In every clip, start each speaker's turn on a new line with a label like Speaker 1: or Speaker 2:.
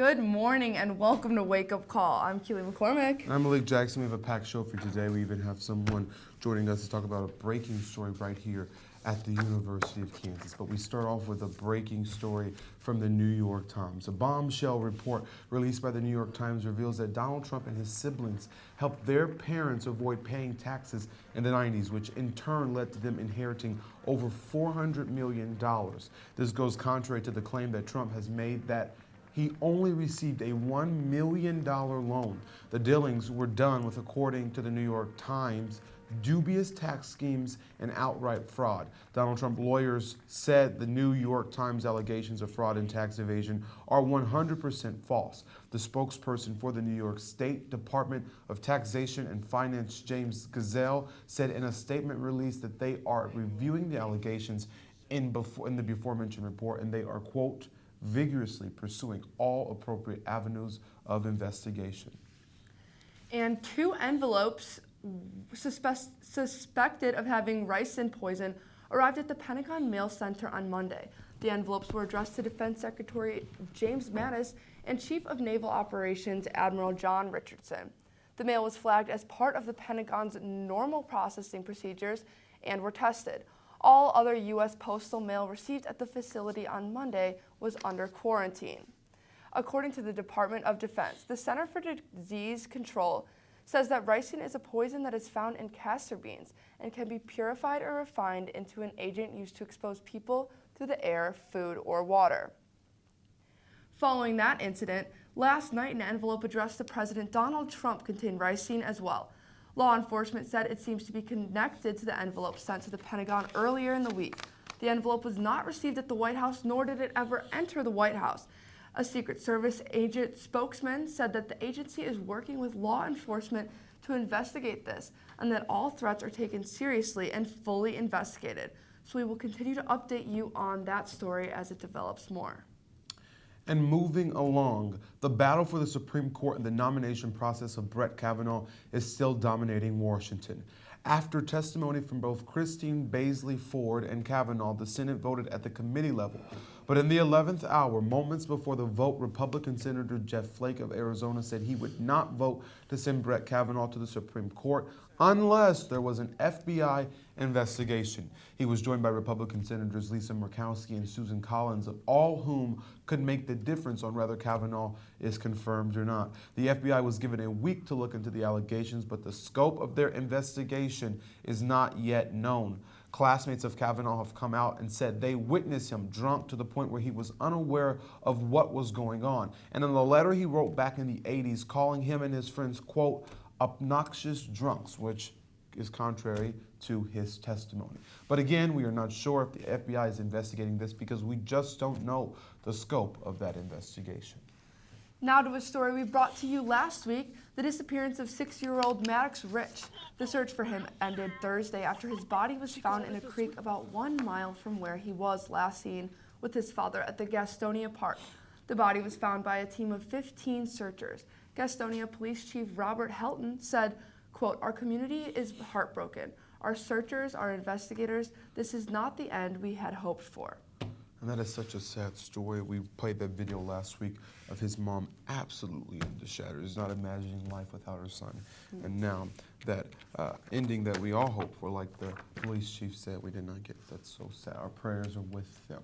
Speaker 1: Good morning and welcome to Wake Up Call. I'm Keely McCormick.
Speaker 2: I'm Malik Jackson. We have a packed show for you today. We even have someone joining us to talk about a breaking story right here at the University of Kansas. But we start off with a breaking story from the New York Times. A bombshell report released by the New York Times reveals that Donald Trump and his siblings helped their parents avoid paying taxes in the 90s, which in turn led to them inheriting over $400 million. This goes contrary to the claim that Trump has made that he only received a $1 million loan. The dealings were done with, according to the New York Times, dubious tax schemes and outright fraud. Donald Trump lawyers said the New York Times allegations of fraud and tax evasion are 100% false. The spokesperson for the New York State Department of Taxation and Finance, James Gazelle, said in a statement released that they are reviewing the allegations in the before-mentioned report, and they are, quote, vigorously pursuing all appropriate avenues of investigation.
Speaker 1: And 2 envelopes suspected of having ricin poison arrived at the Pentagon Mail Center on Monday. The envelopes were addressed to Defense Secretary James Mattis and Chief of Naval Operations Admiral John Richardson. The mail was flagged as part of the Pentagon's normal processing procedures and were tested. All other U.S. postal mail received at the facility on Monday was under quarantine. According to the Department of Defense, the Center for Disease Control says that ricin is a poison that is found in castor beans and can be purified or refined into an agent used to expose people through the air, food, or water. Following that incident, last night an envelope addressed to President Donald Trump contained ricin as well. Law enforcement said it seems to be connected to the envelope sent to the Pentagon earlier in the week. The envelope was not received at the White House, nor did it ever enter the White House. A Secret Service agent spokesman said that the agency is working with law enforcement to investigate this and that all threats are taken seriously and fully investigated. So we will continue to update you on that story as it develops more.
Speaker 2: And moving along, the battle for the Supreme Court and the nomination process of Brett Kavanaugh is still dominating Washington. After testimony from both Christine Blasey Ford and Kavanaugh, the Senate voted at the committee level. But in the 11th hour, moments before the vote, Republican Senator Jeff Flake of Arizona said he would not vote to send Brett Kavanaugh to the Supreme Court unless there was an FBI investigation. He was joined by Republican Senators Lisa Murkowski and Susan Collins, all whom could make the difference on whether Kavanaugh is confirmed or not. The FBI was given a week to look into the allegations, but the scope of their investigation is not yet known. Classmates of Kavanaugh have come out and said they witnessed him drunk to the point where he was unaware of what was going on. And in the letter he wrote back in the 80s, calling him and his friends, quote, obnoxious drunks, which is contrary to his testimony. But again, we are not sure if the FBI is investigating this because we just don't know the scope of that investigation.
Speaker 1: Now to a story we brought to you last week, the disappearance of 6-year-old Maddox Rich. The search for him ended Thursday after his body was found in a creek about 1 mile from where he was last seen with his father at the Gastonia Park. The body was found by a team of 15 searchers. Gastonia Police Chief Robert Helton said, quote, our community is heartbroken. Our searchers, our investigators, this is not the end we had hoped for.
Speaker 2: And that is such a sad story. We played that video last week of his mom absolutely in the shatters, not imagining life without her son. And now that ending that we all hope for, like the police chief said, we did not get. That's so sad. Our prayers are with them.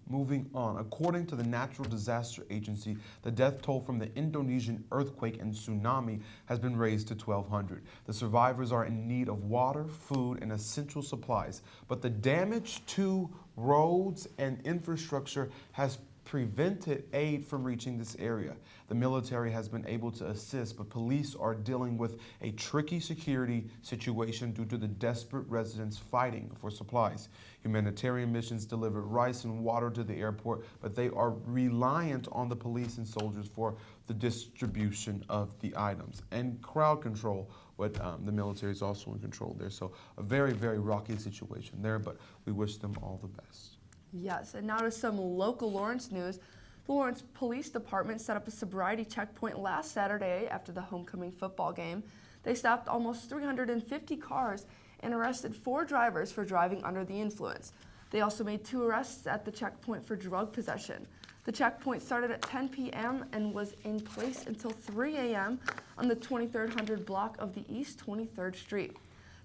Speaker 2: Moving on, according to the Natural Disaster Agency, the death toll from the Indonesian earthquake and tsunami has been raised to 1,200. The survivors are in need of water, food, and essential supplies, but the damage to roads and infrastructure has prevented aid from reaching this area. The military has been able to assist, but police are dealing with a tricky security situation due to the desperate residents fighting for supplies. Humanitarian missions delivered rice and water to the airport, but they are reliant on the police and soldiers for the distribution of the items. And crowd control, what the military is also in control there. So a very, very rocky situation there, but we wish them all the best.
Speaker 1: Yes, and now to some local Lawrence news. The Lawrence Police Department set up a sobriety checkpoint last Saturday after the homecoming football game. They stopped almost 350 cars and arrested 4 drivers for driving under the influence. They also made 2 arrests at the checkpoint for drug possession. The checkpoint started at 10 p.m. and was in place until 3 a.m. on the 2300 block of the East 23rd Street.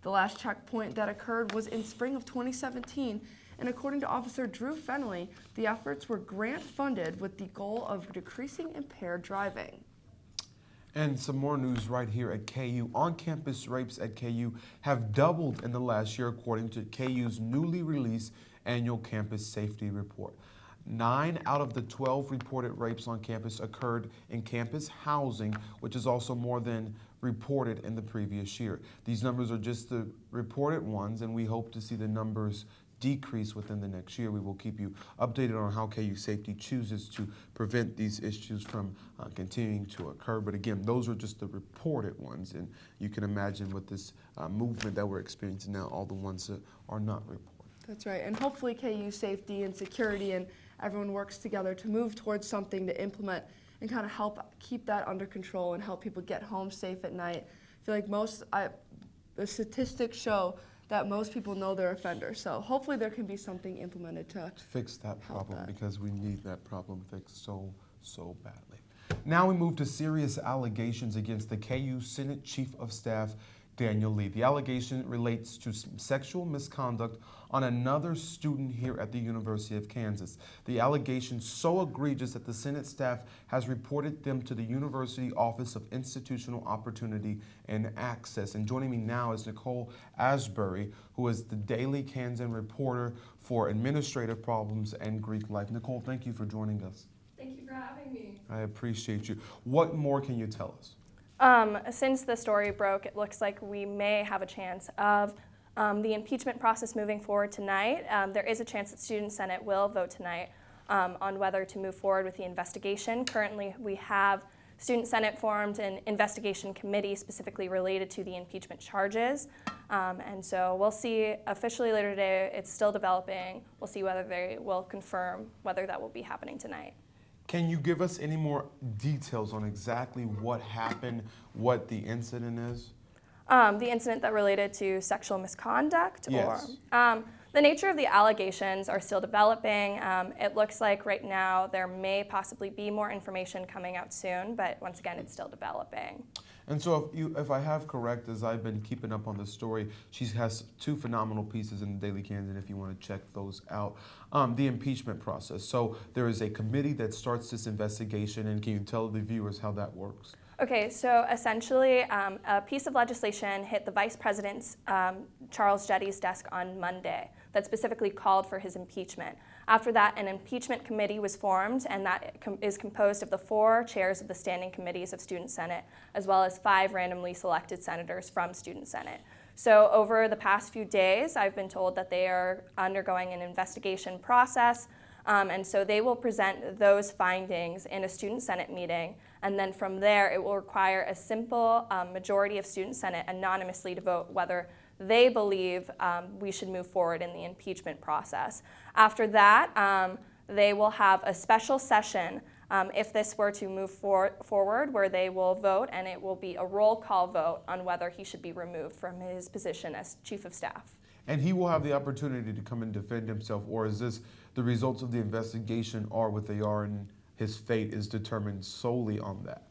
Speaker 1: The last checkpoint that occurred was in spring of 2017, and according to Officer Drew Fenley, the efforts were grant-funded with the goal of decreasing impaired driving.
Speaker 2: And some more news right here at KU. On-campus rapes at KU have doubled in the last year, according to KU's newly released annual campus safety report. 9 out of the 12 reported rapes on campus occurred in campus housing, which is also more than reported in the previous year. These numbers are just the reported ones, and we hope to see the numbers decrease within the next year. We will keep you updated on how KU Safety chooses to prevent these issues from continuing to occur. But again, those are just the reported ones, and you can imagine with this movement that we're experiencing now, all the ones that are not reported.
Speaker 1: That's right, and hopefully KU Safety and security and everyone works together to move towards something to implement and kind of help keep that under control and help people get home safe at night. I feel like the statistics show that most people know their offenders, so hopefully there can be something implemented to
Speaker 2: fix that problem, because we need that problem fixed so badly. Now we move to serious allegations against the KU Senate Chief of Staff, Daniel Lee. The allegation relates to sexual misconduct on another student here at the University of Kansas. The allegation so egregious that the Senate staff has reported them to the University Office of Institutional Opportunity and Access. And joining me now is Nicole Asbury, who is the Daily Kansan reporter for administrative problems and Greek life. Nicole, thank you for joining us.
Speaker 3: Thank you for having me.
Speaker 2: I appreciate you. What more can you tell us?
Speaker 3: Since the story broke, it looks like we may have a chance of the impeachment process moving forward tonight. There is a chance that Student Senate will vote tonight on whether to move forward with the investigation. Currently, we have Student Senate formed an investigation committee specifically related to the impeachment charges. And so we'll see officially later today. It's still developing. We'll see whether they will confirm whether that will be happening tonight.
Speaker 2: Can you give us any more details on exactly what happened, what the incident is?
Speaker 3: The incident that related to sexual misconduct?
Speaker 2: Yes.
Speaker 3: Or the nature of the allegations are still developing. It looks like right now there may possibly be more information coming out soon, but once again, it's still developing.
Speaker 2: And so if I have correct, as I've been keeping up on the story, she has 2 phenomenal pieces in the Daily Kansan if you want to check those out. The impeachment process. So there is a committee that starts this investigation, and can you tell the viewers how that works?
Speaker 3: Okay, so essentially a piece of legislation hit the Vice President's Charles Jetty's desk on Monday that specifically called for his impeachment. After that, an impeachment committee was formed, and that is composed of the 4 chairs of the standing committees of Student Senate, as well as 5 randomly selected senators from Student Senate. So over the past few days, I've been told that they are undergoing an investigation process, and so they will present those findings in a Student Senate meeting, and then from there it will require a simple majority of Student Senate anonymously to vote whether they believe we should move forward in the impeachment process. After that, they will have a special session if this were to move forward, where they will vote, and it will be a roll call vote on whether he should be removed from his position as Chief of Staff.
Speaker 2: And he will have the opportunity to come and defend himself, or is this the results of the investigation are what they are and his fate is determined solely on that?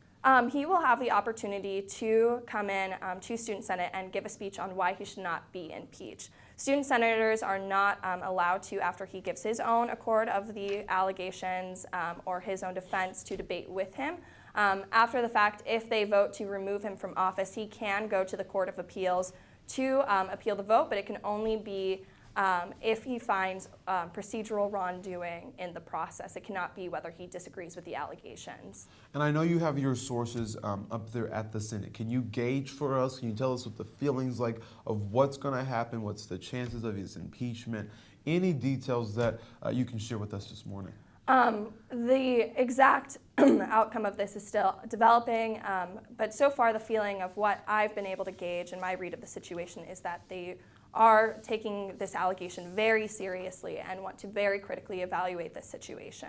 Speaker 3: He will have the opportunity to come in to Student Senate and give a speech on why he should not be impeached. Student senators are not allowed to, after he gives his own accord of the allegations or his own defense, to debate with him. After the fact, if they vote to remove him from office, he can go to the Court of Appeals to appeal the vote, but it can only be if he finds procedural wrongdoing in the process. It cannot be whether he disagrees with the allegations.
Speaker 2: And I know you have your sources up there at the Senate. Can you gauge for us, can you tell us what the feelings like of what's going to happen, what's the chances of his impeachment, any details that you can share with us this morning?
Speaker 3: The exact outcome of this is still developing, but so far the feeling of what I've been able to gauge in my read of the situation is that they are taking this allegation very seriously and want to very critically evaluate this situation.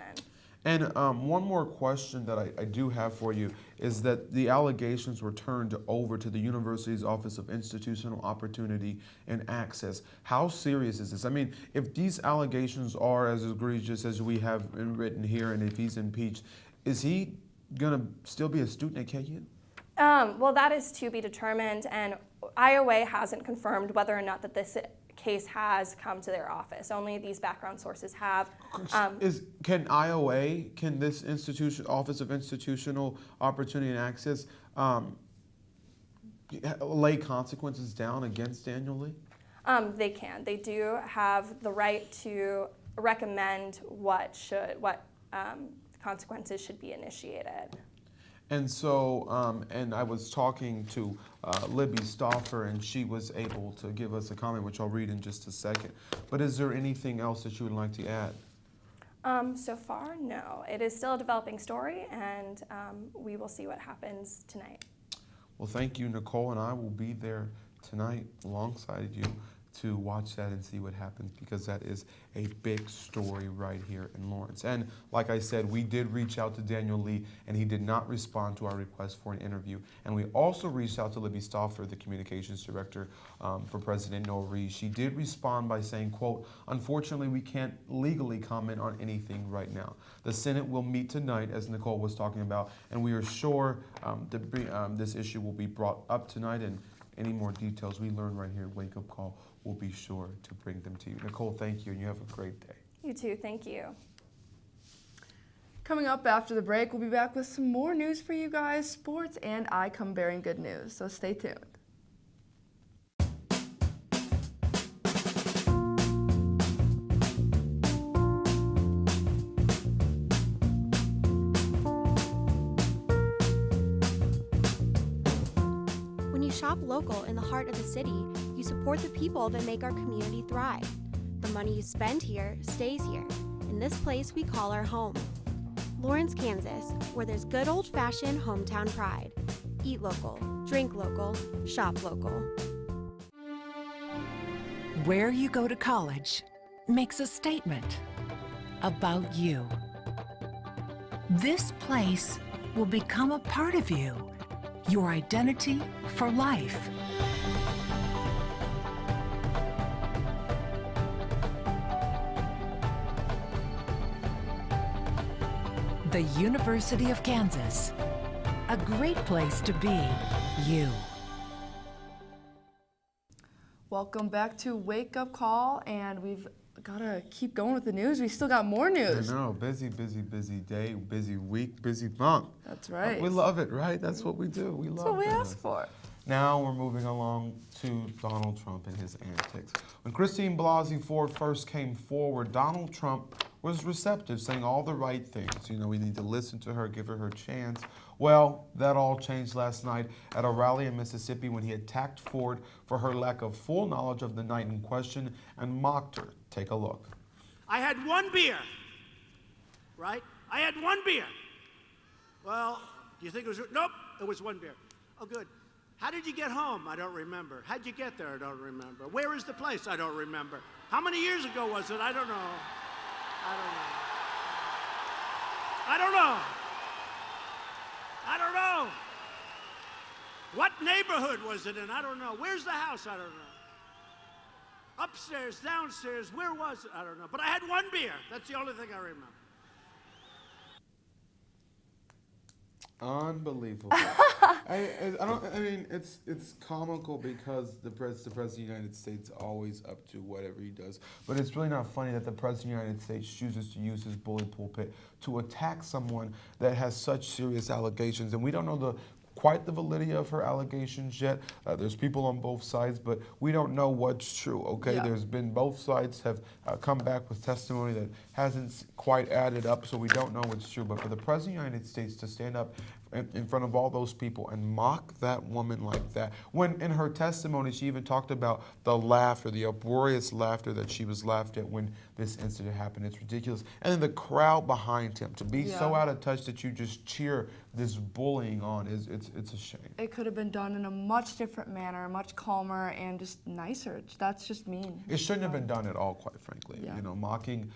Speaker 2: And one more question that I do have for you is that the allegations were turned over to the university's Office of Institutional Opportunity and Access. How serious is this? I mean, if these allegations are as egregious as we have written here, and if he's impeached, is he going to still be a student at KU?
Speaker 3: Well, that is to be determined, and IOA hasn't confirmed whether or not that this case has come to their office. Only these background sources have.
Speaker 2: Can this institution, Office of Institutional Opportunity and Access, lay consequences down against Daniel Lee?
Speaker 3: They can. They do have the right to recommend what consequences should be initiated.
Speaker 2: And so, and I was talking to Libby Stauffer, and she was able to give us a comment, which I'll read in just a second. But is there anything else that you would like to add?
Speaker 3: So far, no. It is still a developing story, and we will see what happens tonight.
Speaker 2: Well, thank you, Nicole, and I will be there tonight alongside you to watch that and see what happens, because that is a big story right here in Lawrence. And like I said, we did reach out to Daniel Lee, and he did not respond to our request for an interview. And we also reached out to Libby Stauffer, the communications director for President Noel Reed. She did respond by saying, quote, "Unfortunately, we can't legally comment on anything right now. The Senate will meet tonight," as Nicole was talking about, "and we are sure this issue will be brought up tonight, and any more details we learn right here at Wake Up Call, we'll be sure to bring them to you." Nicole, thank you, and you have a great day.
Speaker 3: You too. Thank you.
Speaker 1: Coming up after the break, we'll be back with some more news for you guys, sports, and I come bearing good news, so stay tuned.
Speaker 4: When you shop local in the heart of the city, you support the people that make our community thrive. The money you spend here stays here, in this place we call our home. Lawrence, Kansas, where there's good old-fashioned hometown pride. Eat local, drink local, shop local.
Speaker 5: Where you go to college makes a statement about you. This place will become a part of you, your identity for life. The University of Kansas, a great place to be you.
Speaker 1: Welcome back to Wake Up Call, and we've got to keep going with the news. We still got more news.
Speaker 2: I know, busy day, busy week, busy month.
Speaker 1: That's right.
Speaker 2: We love it, right? That's what we do.
Speaker 1: That's what we ask for.
Speaker 2: Now we're moving along to Donald Trump and his antics. When Christine Blasey Ford first came forward, Donald Trump was receptive, saying all the right things. You know, we need to listen to her, give her her chance. Well, that all changed last night at a rally in Mississippi when he attacked Ford for her lack of full knowledge of the night in question and mocked her. Take a look.
Speaker 6: I had one beer, right? I had one beer. Well, do you think it was? Nope, it was one beer. Oh, good. How did you get home? I don't remember. How'd you get there? I don't remember. Where is the place? I don't remember. How many years ago was it? I don't know. I don't know. What neighborhood was it in? I don't know. Where's the house? I don't know. Upstairs, downstairs, where was it? I don't know. But I had one beer. That's the only thing I remember.
Speaker 2: Unbelievable. I mean, it's comical because the President of the United States is always up to whatever he does. But it's really not funny that the President of the United States chooses to use his bully pulpit to attack someone that has such serious allegations. And we don't know quite the validity of her allegations yet. There's people on both sides, but we don't know what's true, okay?
Speaker 1: Yeah.
Speaker 2: There's been, both sides have come back with testimony that hasn't quite added up, so we don't know what's true. But for the President of the United States to stand up in front of all those people and mock that woman like that. When in her testimony, she even talked about the laughter, the uproarious laughter that she was laughed at when this incident happened. It's ridiculous. And then the crowd behind him, to be so out of touch that you just cheer this bullying on, it's a shame.
Speaker 1: It could have been done in a much different manner, much calmer and just nicer. That's just mean.
Speaker 2: It shouldn't have been done at all, quite frankly.
Speaker 1: Yeah.
Speaker 2: You know, mocking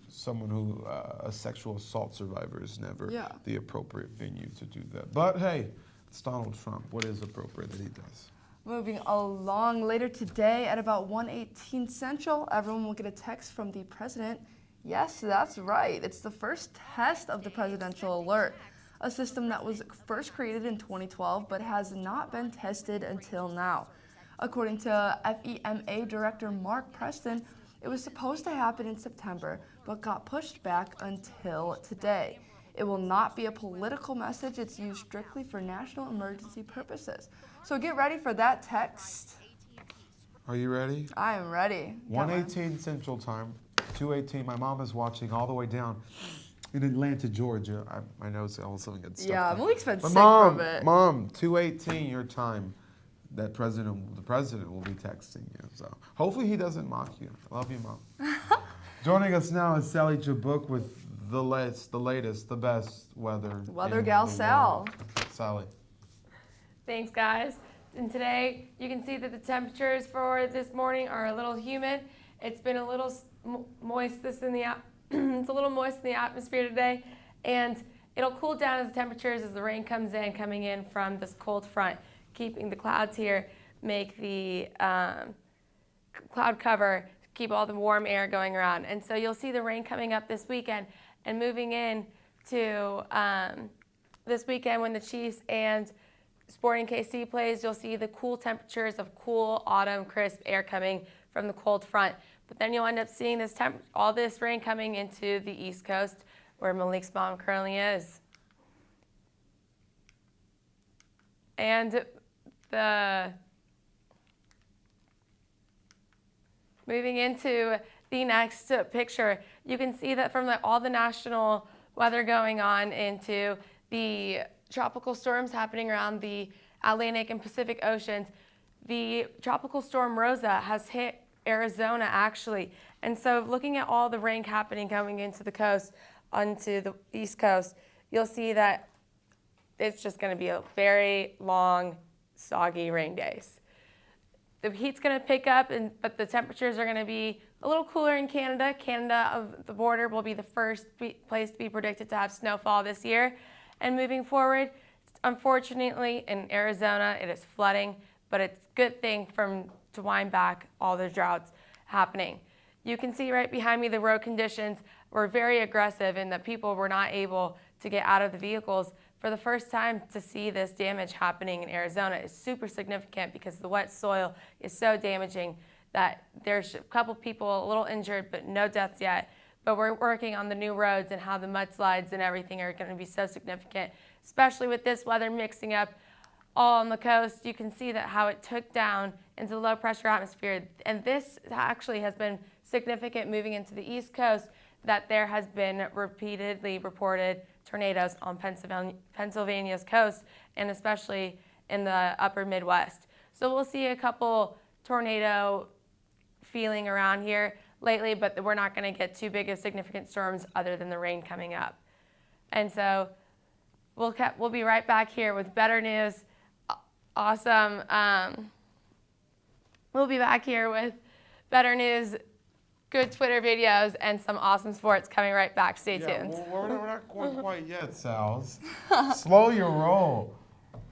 Speaker 2: someone who a sexual assault survivor is never the appropriate venue to do that. But hey, it's Donald Trump. What is appropriate that he does?
Speaker 1: Moving along, later today at about 1:18 Central, everyone will get a text from the president. Yes, that's right. It's the first test of the presidential alert, a system that was first created in 2012 but has not been tested until now. According to FEMA Director Mark Preston, it was supposed to happen in September but got pushed back until today. It will not be a political message. It's used strictly for national emergency purposes. So get ready for that text.
Speaker 2: Are you ready?
Speaker 1: I am ready.
Speaker 2: 1:18 Central Time, 2:18. My mom is watching all the way down in Atlanta, Georgia. I know it's all something gets stuck.
Speaker 1: Yeah,
Speaker 2: there.
Speaker 1: Malik's been
Speaker 2: But
Speaker 1: sick
Speaker 2: Mom,
Speaker 1: from it.
Speaker 2: Mom, 2:18 your time. The president will be texting you. So hopefully he doesn't mock you. Love you, Mom. Joining us now is Sally Jabuk with the latest, the best weather.
Speaker 1: Weather
Speaker 2: in
Speaker 1: gal
Speaker 2: the
Speaker 1: Sal.
Speaker 2: world. Sally.
Speaker 7: Thanks, guys. And today you can see that the temperatures for this morning are a little humid. It's been a little moist. It's a little moist in the atmosphere today, and it'll cool down as the temperatures as the rain coming in from this cold front, keeping the clouds here, make the cloud cover, keep all the warm air going around. And so you'll see the rain coming up this weekend and moving in to this weekend when the Chiefs and Sporting KC plays. You'll see the cool temperatures of cool autumn crisp air coming from the cold front. But then you'll end up seeing all this rain coming into the East Coast where Malik's mom currently is. And moving into the next picture, you can see that from all the national weather going on into the tropical storms happening around the Atlantic and Pacific Oceans, the tropical storm Rosa has hit Arizona actually. And so looking at all the rain happening coming into the coast, onto the East Coast, you'll see that it's just going to be a very long, soggy rain days. The heat's going to pick up, but the temperatures are going to be a little cooler in Canada. Canada of the border will be the first place to be predicted to have snowfall this year. And moving forward, unfortunately, in Arizona, it is flooding, but it's a good thing to wind back all the droughts happening. You can see right behind me the road conditions were very aggressive in that people were not able to get out of the vehicles. For the first time to see this damage happening in Arizona is super significant because the wet soil is so damaging that there's a couple people a little injured, but no deaths yet. But we're working on the new roads and how the mudslides and everything are going to be so significant, especially with this weather mixing up all on the coast. You can see that how it took down into the low pressure atmosphere. And this actually has been significant moving into the East Coast, that there has been repeatedly reported tornadoes on Pennsylvania's coast and especially in the upper Midwest. So we'll see a couple tornado feeling around here lately, but we're not going to get too big of significant storms other than the rain coming up. And so we'll be right back here with better news. Awesome. We'll be back here with better news, good Twitter videos, and some awesome sports coming right back. Stay tuned.
Speaker 2: Well, we're not going quite yet, Sals. Slow your roll.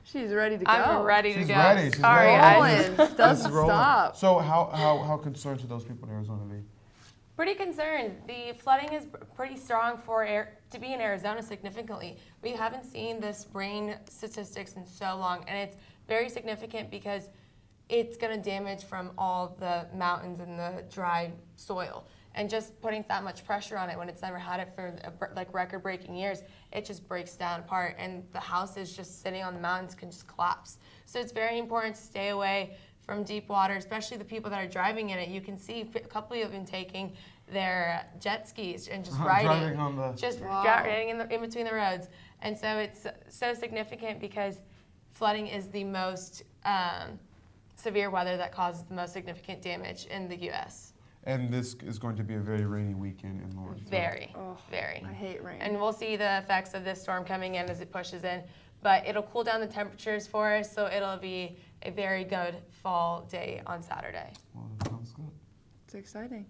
Speaker 1: She's ready to go.
Speaker 7: I'm ready to
Speaker 2: She's
Speaker 7: go.
Speaker 2: ready. She's
Speaker 7: Sorry,
Speaker 2: ready.
Speaker 7: guys.
Speaker 1: Doesn't
Speaker 2: Rolling.
Speaker 1: stop.
Speaker 2: So how concerned should those people in Arizona be?
Speaker 7: Pretty concerned. The flooding is pretty strong to be in Arizona significantly. We haven't seen this rain statistics in so long, and it's very significant because it's going to damage from all the mountains and the dry soil. And just putting that much pressure on it when it's never had it for record-breaking years, it just breaks down apart, and the houses just sitting on the mountains can just collapse. So it's very important to stay away from deep water, especially the people that are driving in it. You can see a couple of them taking their jet skis and just riding in between the roads. And so it's so significant because flooding is the most severe weather that causes the most significant damage in the U.S.
Speaker 2: And this is going to be a very rainy weekend in Lawrence.
Speaker 7: Very.
Speaker 1: I hate rain.
Speaker 7: And we'll see the effects of this storm coming in as it pushes in. But it'll cool down the temperatures for us, so it'll be a very good fall day on Saturday.
Speaker 2: Well, that sounds good.
Speaker 1: It's exciting.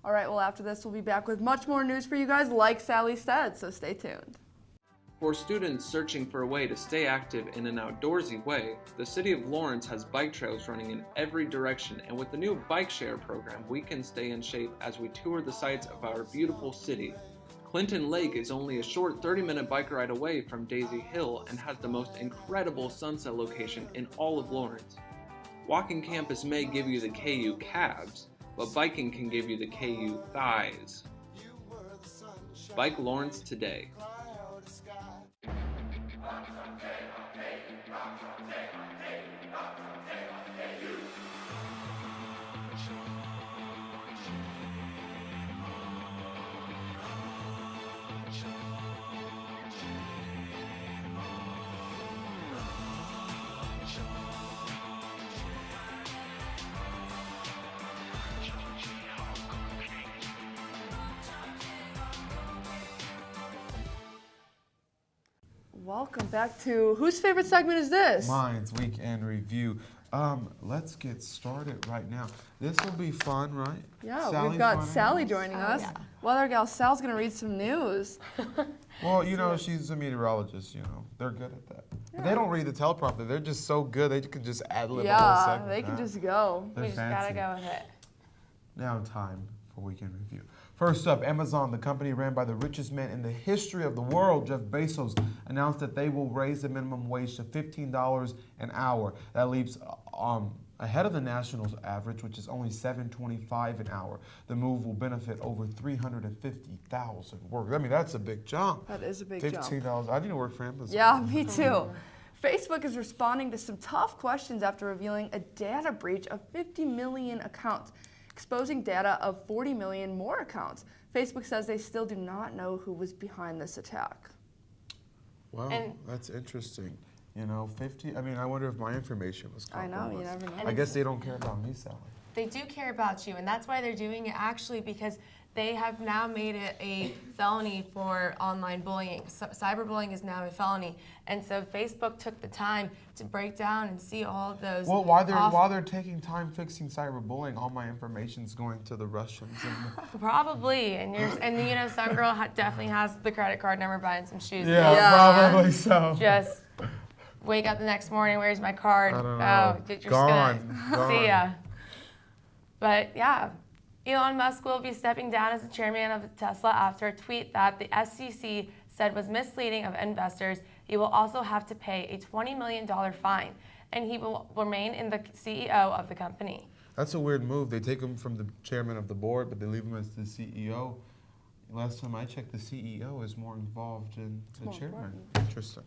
Speaker 1: All right, well, after this, we'll be back with much more news for you guys, like Sally said, so stay tuned.
Speaker 8: For students searching for a way to stay active in an outdoorsy way, the City of Lawrence has bike trails running in every direction, and with the new bike share program, we can stay in shape as we tour the sights of our beautiful city. Clinton Lake is only a short 30-minute bike ride away from Daisy Hill and has the most incredible sunset location in all of Lawrence. Walking campus may give you the KU calves, but biking can give you the KU thighs. Bike Lawrence today.
Speaker 1: Welcome back to whose favorite segment is this?
Speaker 2: Mine's Weekend Review. Let's get started right now. This will be fun, right?
Speaker 1: Yeah,
Speaker 2: Sally's
Speaker 1: we've got
Speaker 2: joining
Speaker 1: Sally
Speaker 2: us.
Speaker 1: joining us. Weather gal Sal's gonna read some news.
Speaker 2: Well, you know, she's a meteorologist, you know. They're good at that. But they don't read the teleprompter. They're just so good. They can just ad-lib a whole segment.
Speaker 1: They can just go.
Speaker 2: They're
Speaker 7: We just
Speaker 2: fancy.
Speaker 7: gotta go with it.
Speaker 2: Now time for Weekend Review. First up, Amazon, the company ran by the richest man in the history of the world, Jeff Bezos, announced that they will raise the minimum wage to $15 an hour. That leaves ahead of the national average, which is only $7.25 an hour. The move will benefit over 350,000 workers. I mean, that's a big jump.
Speaker 1: That is a big jump.
Speaker 2: $15. I need to work for Amazon.
Speaker 1: Yeah, me too. Facebook is responding to some tough questions after revealing a data breach of 50 million accounts, exposing data of 40 million more accounts. Facebook says they still do not know who was behind this attack.
Speaker 2: Wow, that's interesting. You know, 50, I mean, I wonder if my information was
Speaker 1: I
Speaker 2: compromised.
Speaker 1: know, you never know.
Speaker 2: I guess they don't care about me, Sally.
Speaker 7: They do care about you, and that's why they're doing it actually because they have now made it a felony for online bullying. So, cyberbullying is now a felony, and so Facebook took the time to break down and see all of those.
Speaker 2: Well, while they're taking time fixing cyberbullying, all my information's going to the Russians.
Speaker 7: Probably, and you know, some girl definitely has the credit card number buying some shoes.
Speaker 2: Probably so.
Speaker 7: Just wake up the next morning. Where's my card?
Speaker 2: I don't know.
Speaker 7: You're just
Speaker 2: Gone.
Speaker 7: see ya. But yeah. Elon Musk will be stepping down as the chairman of Tesla after a tweet that the SEC said was misleading of investors. He will also have to pay a $20 million fine, and he will remain in the CEO of the company.
Speaker 2: That's a weird move. They take him from the chairman of the board, but they leave him as the CEO. Last time I checked, the CEO is more involved in the chairman. Interesting.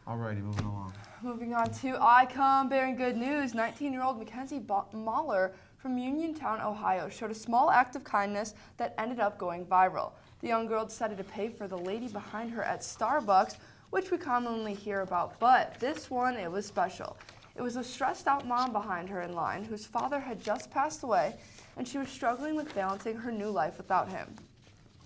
Speaker 2: Alrighty, moving along.
Speaker 1: Moving on to Icon, bearing good news. 19-year-old Mackenzie Mahler from Uniontown, Ohio, showed a small act of kindness that ended up going viral. The young girl decided to pay for the lady behind her at Starbucks, which we commonly hear about, but this one, it was special. It was a stressed-out mom behind her in line whose father had just passed away, and she was struggling with balancing her new life without him.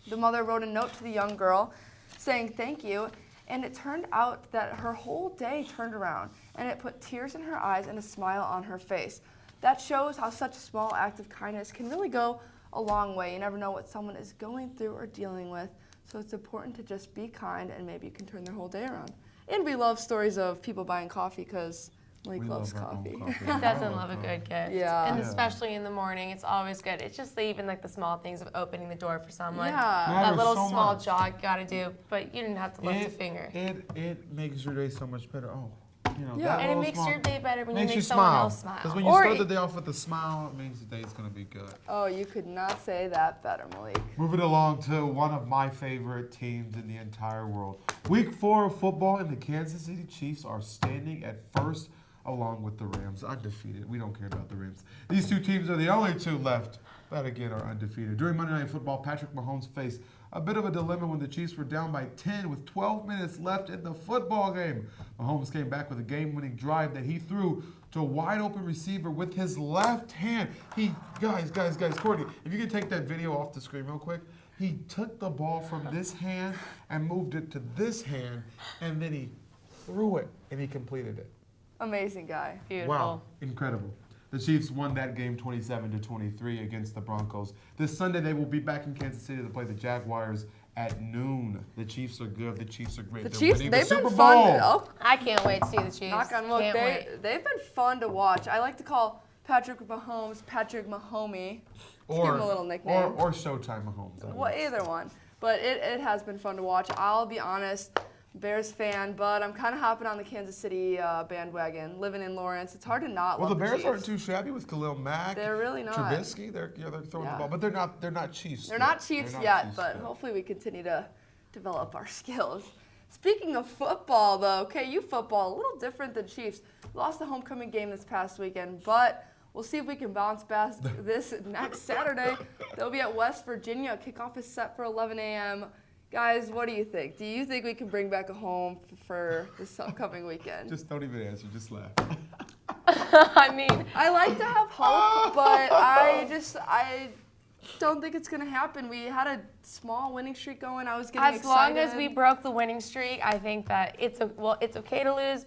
Speaker 1: The mother wrote a note to the young girl saying thank you, and it turned out that her whole day turned around, and it put tears in her eyes and a smile on her face. That shows how such a small act of kindness can really go a long way. You never know what someone is going through or dealing with, so it's important to just be kind, and maybe you can turn their whole day around. And we love stories of people buying coffee because Malik loves coffee.
Speaker 7: Who doesn't love a good gift?
Speaker 1: Yeah.
Speaker 7: And especially in the morning, it's always good. It's just even like the small things of opening the door for someone.
Speaker 1: Yeah.
Speaker 7: A
Speaker 2: Matters
Speaker 7: little
Speaker 2: so
Speaker 7: small
Speaker 2: much.
Speaker 7: jog you gotta do, but you didn't have to lift a finger.
Speaker 2: It makes your day so much better. Oh, you know,
Speaker 1: Yeah.
Speaker 2: that
Speaker 7: And it
Speaker 2: little
Speaker 7: makes
Speaker 2: smile
Speaker 7: your day better when you
Speaker 2: makes
Speaker 7: make
Speaker 2: you
Speaker 7: someone
Speaker 2: smile.
Speaker 7: else smile.
Speaker 2: Because when you
Speaker 1: Or
Speaker 2: start the
Speaker 1: it-
Speaker 2: day off with a smile, it means the day's gonna be good.
Speaker 1: Oh, you could not say that better, Malik.
Speaker 2: Moving along to one of my favorite teams in the entire world. Week 4 of football, and the Kansas City Chiefs are standing at first along with the Rams, undefeated. We don't care about the Rams. These two teams are the only two left that, again, are undefeated. During Monday Night Football, Patrick Mahomes faced a bit of a dilemma when the Chiefs were down by 10 with 12 minutes left in the football game. Mahomes came back with a game-winning drive that he threw to a wide-open receiver with his left hand. Guys, Courtney, if you could take that video off the screen real quick. He took the ball from this hand and moved it to this hand, and then he threw it, and he completed it.
Speaker 1: Amazing guy.
Speaker 7: Beautiful.
Speaker 2: Wow, incredible. The Chiefs won that game 27-23 against the Broncos. This Sunday, they will be back in Kansas City to play the Jaguars at noon. The Chiefs are good. The Chiefs are great.
Speaker 1: The
Speaker 2: They're
Speaker 1: Chiefs,
Speaker 2: winning
Speaker 1: they've
Speaker 2: the
Speaker 1: been
Speaker 2: Super
Speaker 1: fun.
Speaker 2: Bowl.
Speaker 7: I can't wait to see the Chiefs.
Speaker 1: Knock on wood.
Speaker 7: Can't wait.
Speaker 1: They've been fun to watch. I like to call Patrick Mahomes Patrick Mahomey. Just give him a little nickname.
Speaker 2: Or Showtime Mahomes.
Speaker 1: Well, either one. But it has been fun to watch. I'll be honest, Bears fan, but I'm kind of hopping on the Kansas City bandwagon. Living in Lawrence, it's hard to not
Speaker 2: Well,
Speaker 1: love
Speaker 2: the Bears
Speaker 1: Chiefs.
Speaker 2: aren't too shabby with Khalil Mack.
Speaker 1: They're really not.
Speaker 2: Trubisky, they're throwing the ball, but they're not Chiefs.
Speaker 1: They're not Chiefs yet,
Speaker 2: Chiefs
Speaker 1: but
Speaker 2: yet.
Speaker 1: hopefully we continue to develop our skills. Speaking of football, though, KU football, a little different than Chiefs. We lost the homecoming game this past weekend, but we'll see if we can bounce back this next Saturday. They'll be at West Virginia. Kickoff is set for 11 a.m. Guys, what do you think? Do you think we can bring back a home for this upcoming weekend?
Speaker 2: Just don't even answer. Just laugh.
Speaker 7: I mean,
Speaker 1: I like to have hope, but I don't think it's going to happen. We had a small winning streak going. I was getting
Speaker 7: as
Speaker 1: excited.
Speaker 7: long as we broke the winning streak, I think that it's okay to lose,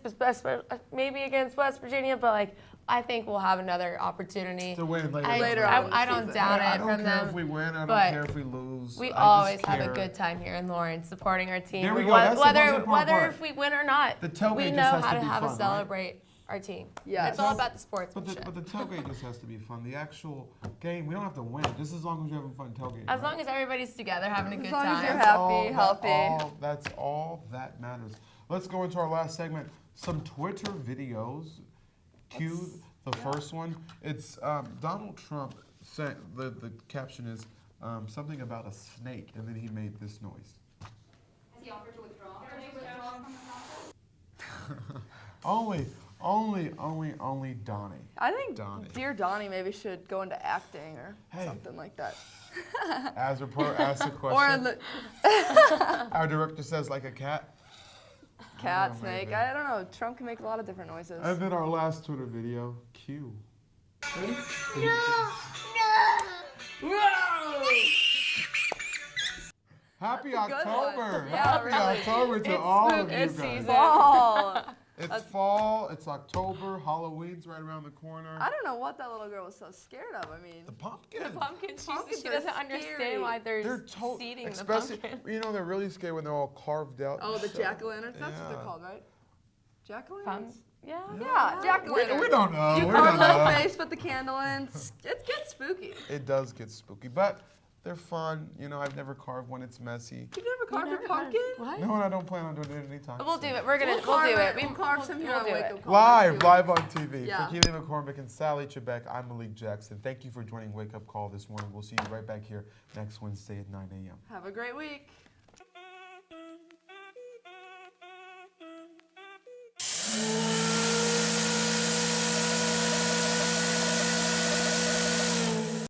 Speaker 7: maybe against West Virginia, but like I think we'll have another opportunity
Speaker 2: To win later.
Speaker 1: Later on in the
Speaker 7: I don't
Speaker 1: season.
Speaker 7: doubt
Speaker 2: I
Speaker 7: it
Speaker 2: don't
Speaker 7: from
Speaker 2: care
Speaker 7: them.
Speaker 2: if we win. I don't
Speaker 7: but
Speaker 2: care if we lose.
Speaker 7: We
Speaker 2: I
Speaker 7: always
Speaker 2: just
Speaker 7: have a
Speaker 2: care.
Speaker 7: good time here in Lawrence supporting our team.
Speaker 2: There we go. That's the most important
Speaker 7: Whether
Speaker 2: part.
Speaker 7: if we win or not,
Speaker 2: The tailgate
Speaker 7: we
Speaker 2: just
Speaker 7: know
Speaker 2: has
Speaker 7: how
Speaker 2: to
Speaker 7: to
Speaker 2: be
Speaker 7: how
Speaker 2: fun,
Speaker 7: to
Speaker 2: right?
Speaker 7: celebrate our team.
Speaker 1: Yes.
Speaker 7: It's all about the
Speaker 2: But
Speaker 7: sportsmanship.
Speaker 2: the tailgate just has to be fun. The actual game, we don't have to win. Just as long as you're having fun tailgating.
Speaker 7: As
Speaker 2: right?
Speaker 7: long as everybody's together having a good
Speaker 1: long as
Speaker 7: time.
Speaker 1: you're
Speaker 2: That's
Speaker 1: happy, healthy.
Speaker 2: That's all that matters. Let's go into our last segment. Some Twitter videos. Cue the first one. It's Donald Trump. The caption is something about a snake, and then he made this noise.
Speaker 9: Has he offered to withdraw from the process?
Speaker 2: Only Donnie.
Speaker 1: I think
Speaker 2: Donnie.
Speaker 1: Dear Donnie maybe should go into acting or
Speaker 2: Hey.
Speaker 1: something like that.
Speaker 2: As a ask a
Speaker 1: Or
Speaker 2: question.
Speaker 1: the
Speaker 2: Our director says like a cat.
Speaker 1: cat,
Speaker 2: Oh,
Speaker 1: snake.
Speaker 2: maybe.
Speaker 1: I don't know. Trump can make a lot of different noises.
Speaker 2: And then our last Twitter video. Cue. Happy
Speaker 1: That's a good one.
Speaker 2: October!
Speaker 1: Yeah,
Speaker 2: Happy
Speaker 1: really.
Speaker 2: October to
Speaker 7: It's
Speaker 2: all of you
Speaker 7: spooky
Speaker 2: guys.
Speaker 7: season.
Speaker 1: Fall.
Speaker 2: It's fall, it's October, Halloween's right around the corner.
Speaker 1: I don't know what that little girl was so scared of. I mean,
Speaker 2: The pumpkin.
Speaker 7: Pumpkins,
Speaker 1: Pumpkins
Speaker 7: she
Speaker 1: are
Speaker 7: doesn't
Speaker 1: scary.
Speaker 7: understand why
Speaker 2: They're
Speaker 7: there's
Speaker 2: to-
Speaker 7: seeding the
Speaker 2: especially,
Speaker 7: pumpkin.
Speaker 2: you know, they're really scared when they're all carved out.
Speaker 1: oh, the
Speaker 2: So-
Speaker 1: jack-o'-lanterns. That's what they're
Speaker 2: Yeah.
Speaker 1: called, right? Jack-o'-lanterns.
Speaker 7: Yeah.
Speaker 1: Yeah, jack-o'-lanterns.
Speaker 2: We don't know.
Speaker 1: You
Speaker 2: we
Speaker 1: carve
Speaker 2: don't
Speaker 1: a little
Speaker 2: know.
Speaker 1: face, put the candle in. It gets spooky.
Speaker 2: It does get spooky, but they're fun. You know, I've never carved one. It's messy.
Speaker 1: You've never carved
Speaker 7: never
Speaker 1: a pumpkin?
Speaker 7: What?
Speaker 2: No, and I don't plan on doing it anytime.
Speaker 7: We'll do
Speaker 2: soon.
Speaker 7: it. We'll do
Speaker 1: carve
Speaker 7: it.
Speaker 1: We'll carve some here
Speaker 7: we'll
Speaker 1: on
Speaker 7: do
Speaker 1: Wake
Speaker 7: it.
Speaker 1: Up Call.
Speaker 2: Live on TV.
Speaker 1: Yeah.
Speaker 2: For Keely McCormick and Sally Trebek, I'm Malik Jackson. Thank you for joining Wake Up Call this morning. We'll see you right back here next Wednesday at 9 a.m.
Speaker 1: Have a great week.